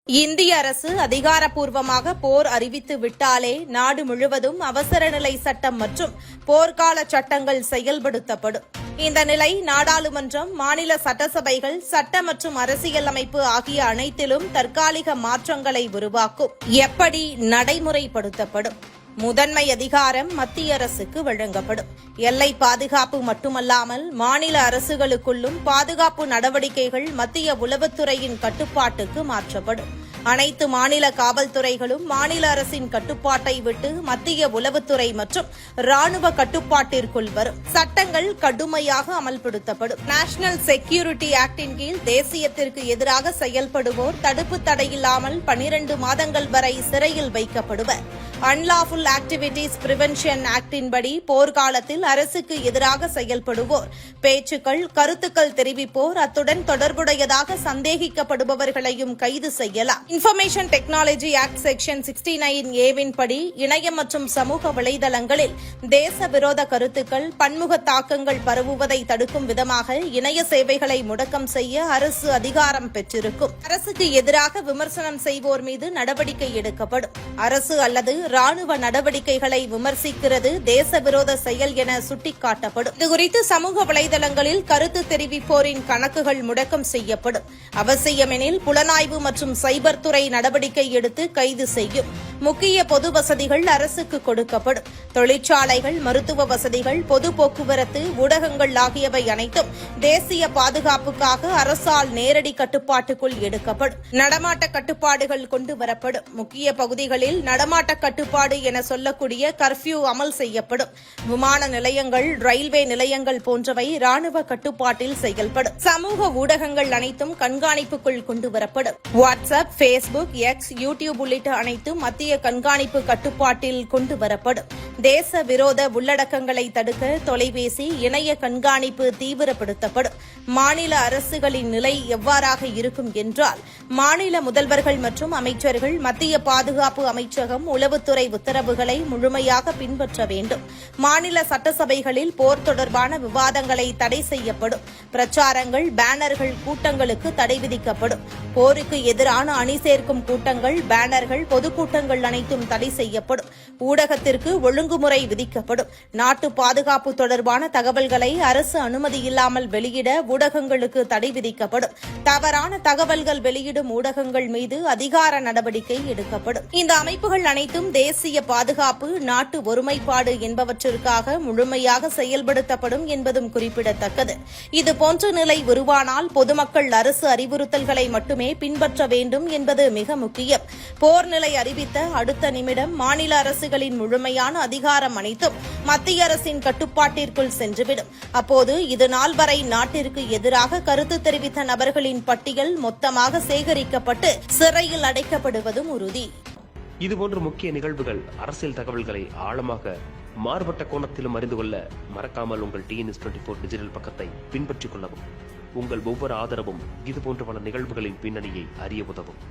இந்திய அரசு அதிகாரப்பூர்வமாக போர் அறிவித்து விட்டாலே நாடு முழுவதும் அவசர நிலை சட்டம் மற்றும் போர்க்கால சட்டங்கள் செயல்படுத்தப்படும். இந்த நிலை நாடாளுமன்றம், மாநில சட்டசபைகள், சட்ட மற்றும் அரசியல் அமைப்பு ஆகிய அனைத்திலும் தற்காலிக மாற்றங்களை உருவாக்கும். எப்படி நடைமுறைப்படுத்தப்படும்? முதன்மை அதிகாரம் மத்திய அரசுக்கு வழங்கப்படும். எல்லை பாதுகாப்பு மட்டுமல்லாமல் மாநில அரசுகளுக்குள்ளும் பாதுகாப்பு நடவடிக்கைகள் மத்திய உளவுத்துறையின் கட்டுப்பாட்டுக்கு மாற்றப்படும். அனைத்து மாநில காவல்துறைகளும் மாநில அரசின் கட்டுப்பாட்டை விட்டு மத்திய உளவுத்துறை மற்றும் ராணுவ கட்டுப்பாட்டிற்குள் வரும். சட்டங்கள் கடுமையாக அமல்படுத்தப்படும். நேஷனல் செக்யூரிட்டி ஆக்டின் கீழ் தேசியத்திற்கு எதிராக செயல்படுவோர் தடுப்பு தடையில்லாமல் 12 மாதங்கள் வரை சிறையில் வைக்கப்படுவர். அன்லாஃபுல் ஆக்டிவிட்டீஸ் பிரிவென்ஷன் ஆக்டின்படி போர்க்காலத்தில் அரசுக்கு எதிராக செயல்படுவோர், பேச்சுக்கள், கருத்துக்கள் தெரிவிப்போர், அத்துடன் தொடர்புடையதாக சந்தேகிக்கப்படுபவர்களையும் கைது செய்யலாம். Information technology act section 69A படி இணையம் மற்றும் சமூக வலைதளங்களில் தேச விரோத கருத்துக்கள், பன்முக தாக்கங்கள் பரவுவதை தடுக்கும் விதமாக இணைய சேவைகளை முடக்கம் செய்ய அரசு அதிகாரம் பெற்றிருக்கும். அரசுக்கு எதிராக விமர்சனம் செய்வோர் மீது நடவடிக்கை எடுக்கப்படும். அரசு அல்லது ராணுவ நடவடிக்கைகளை விமர்சிக்கிறது தேச விரோத செயல் என சுட்டிக்காட்டப்படும். இதுகுறித்து சமூக வலைதளங்களில் கருத்து தெரிவிப்போரின் கணக்குகள் முடக்கம் செய்யப்படும். அவசியமெனில் புலனாய்வு மற்றும் சைபர் துறை நடவடிக்கை எடுத்து கைது செய்யும். முக்கிய பொது வசதிகள் அரசுக்கு கொடுக்கப்படும். தொழிற்சாலைகள், மருத்துவ வசதிகள், பொது போக்குவரத்து, ஊடகங்கள் ஆகியவை அனைத்தும் தேசிய பாதுகாப்புக்காக அரசால் நேரடி கட்டுப்பாட்டுக்குள் எடுக்கப்படும். நடமாட்ட கட்டுப்பாடுகள் கொண்டுவரப்படும். முக்கிய பகுதிகளில் நடமாட்ட கட்டுப்பாடு என சொல்லக்கூடிய கர்ஃபியூ அமல் செய்யப்படும். விமான நிலையங்கள், ரயில்வே நிலையங்கள் போன்றவை ராணுவ கட்டுப்பாட்டில் செயல்படும். சமூக ஊடகங்கள் அனைத்தும் கண்காணிப்புக்குள் கொண்டுவரப்படும். வாட்ஸ்அப், பேஸ்புக், எக்ஸ், யூடியூப் உள்ளிட்ட அனைத்தும் மத்திய கண்காணிப்பு கட்டுப்பாட்டில் கொண்டுவரப்படும். தேச விரோத உள்ளடக்கங்களை தடுக்க தொலைபேசி, இணைய கண்காணிப்பு தீவிரப்படுத்தப்படும். மாநில அரசுகளின் நிலை எவ்வாறாக இருக்கும் என்றால், மாநில முதல்வர்கள் மற்றும் அமைச்சர்கள் மத்திய பாதுகாப்பு அமைச்சகம், உளவுத்துறை உத்தரவுகளை முழுமையாக பின்பற்ற வேண்டும். மாநில சட்டசபைகளில் போர் தொடர்பான விவாதங்களை தடை செய்யப்படும். பிரச்சாரங்கள், பேனர்கள், கூட்டங்களுக்கு தடை விதிக்கப்படும். போருக்கு எதிரான அணி சேர்க்கும் கூட்டங்கள், பேனர்கள், பொதுக்கூட்டங்கள் அனைத்தும் தடை செய்யப்படும். ஊடகத்திற்கு ஒழுங்குமுறை விதிக்கப்படும். நாட்டு பாதுகாப்பு தொடர்பான தகவல்களை அரசு அனுமதியில்லாமல் வெளியிட ஊடகங்களுக்கு தடை விதிக்கப்படும். தவறான தகவல்கள் வெளியிடும் ஊடகங்கள் மீது அதிகார நடவடிக்கை எடுக்கப்படும். இந்த அமைப்புகள் அனைத்தும் தேசிய பாதுகாப்பு, நாட்டு ஒருமைப்பாடு என்பவற்றிற்காக முழுமையாக செயல்படுத்தப்படும் என்பதும் குறிப்பிடத்தக்கது. இதுபோன்ற நிலை உருவானால் பொதுமக்கள் அரசு அறிவுறுத்தல்களை மட்டுமே பின்பற்ற வேண்டும் என்பது மிக முக்கியம். போர் நிலை அறிவித்த அடுத்த நிமிடம் மாநில அரசுகளின் முழுமையான அதிகாரம் அனைத்தும் மத்திய அரசின் கட்டுப்பாட்டிற்குள் சென்றுவிடும். அப்போது இதுநாள் வரை நாட்டிற்கு எதிராக கருத்து தெரிவித்த நபர்களின் பட்டியல் மொத்தமாக சேகரிக்கப்பட்டு சிறையில் அடைக்கப்படுவதும் உறுதி. இதுபோன்ற முக்கிய நிகழ்வுகள், அரசியல் தகவல்களை ஆழமாக மாறுபட்ட கோணத்திலும் அறிந்து கொள்ள மறக்காமல் உங்கள் TNS24 டிஜிட்டல் பக்கத்தை பின்பற்றிக் கொள்ளவும். உங்கள் ஒவ்வொரு ஆதரவும் இதுபோன்ற பல நிகழ்வுகளின் பின்னணியை அறிய உதவும்.